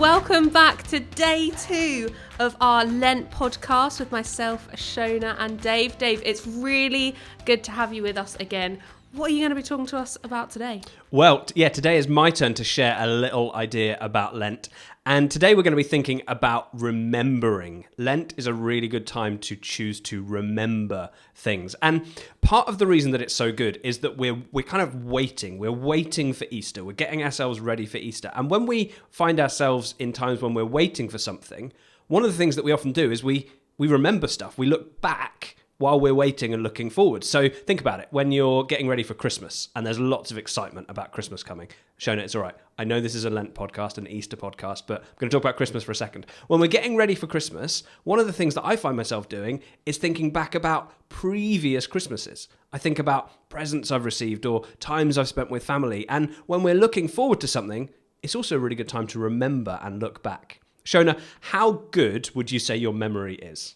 Welcome back to day 2 of our Lent podcast with myself, Shona and Dave. Dave, it's really good to have you with us again. What are you going to be talking to us about today? Well, today is my turn to share a little idea about Lent. And today we're going to be thinking about remembering. Lent is a really good time to choose to remember things. And part of the reason that it's so good is that we're kind of waiting. We're waiting for Easter. We're getting ourselves ready for Easter. And when we find ourselves in times when we're waiting for something, one of the things that we often do is we remember stuff. We look back while we're waiting and looking forward. So think about it. When you're getting ready for Christmas and there's lots of excitement about Christmas coming, Shona, it's all right. I know this is a Lent podcast, an Easter podcast, but I'm going to talk about Christmas for a second. When we're getting ready for Christmas, one of the things that I find myself doing is thinking back about previous Christmases. I think about presents I've received or times I've spent with family. And when we're looking forward to something, it's also a really good time to remember and look back. Shona, how good would you say your memory is?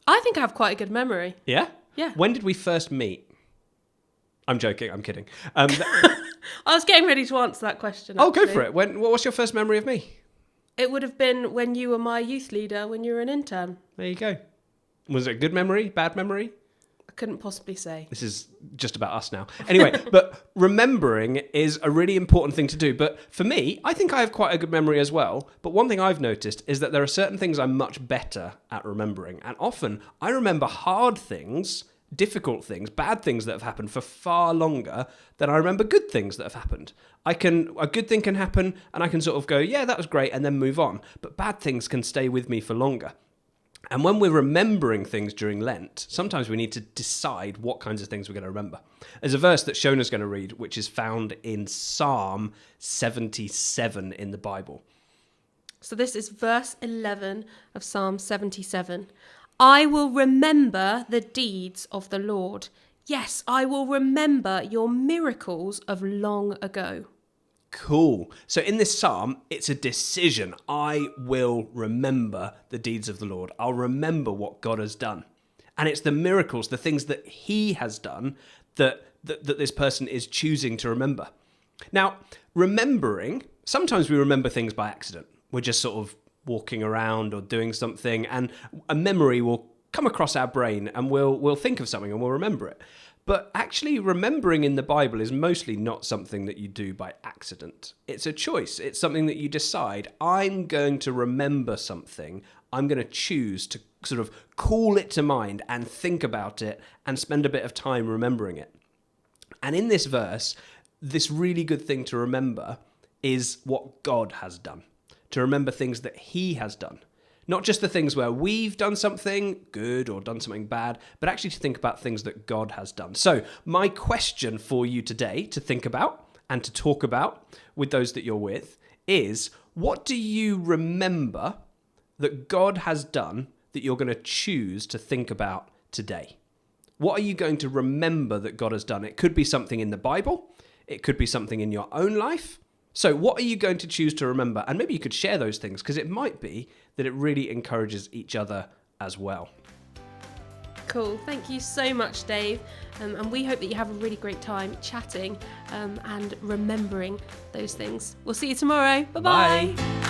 I think I have quite a good memory. Yeah? Yeah. When did we first meet? I'm joking. I'm kidding. I was getting ready to answer that question. Oh, go for it. What was your first memory of me? It would have been when you were my youth leader, when you were an intern. There you go. Was it a good memory? Bad memory? I couldn't possibly say. This is just about us now. Anyway, but remembering is a really important thing to do. But for me, I think I have quite a good memory as well. But one thing I've noticed is that there are certain things I'm much better at remembering. And often I remember hard things, difficult things, bad things that have happened for far longer than I remember good things that have happened. A good thing can happen and I can sort of go, yeah, that was great, and then move on. But bad things can stay with me for longer. And when we're remembering things during Lent, sometimes we need to decide what kinds of things we're going to remember. There's a verse that Shona's going to read, which is found in Psalm 77 in the Bible. So this is verse 11 of Psalm 77. I will remember the deeds of the Lord. Yes, I will remember your miracles of long ago. Cool. So in this psalm, it's a decision. I will remember the deeds of the Lord. I'll remember what God has done. And it's the miracles, the things that he has done that this person is choosing to remember. Now, remembering, sometimes we remember things by accident. We're just sort of walking around or doing something and a memory will come across our brain and we'll think of something and we'll remember it. But actually, remembering in the Bible is mostly not something that you do by accident. It's a choice. It's something that you decide, I'm going to remember something. I'm going to choose to sort of call it to mind and think about it and spend a bit of time remembering it. And in this verse, this really good thing to remember is what God has done. To remember things that he has done. Not just the things where we've done something good or done something bad, but actually to think about things that God has done. So my question for you today to think about and to talk about with those that you're with is, what do you remember that God has done that you're going to choose to think about today? What are you going to remember that God has done? It could be something in the Bible. It could be something in your own life. So what are you going to choose to remember? And maybe you could share those things because it might be that it really encourages each other as well. Cool. Thank you so much, Dave. And we hope that you have a really great time chatting and remembering those things. We'll see you tomorrow. Bye-bye. Bye.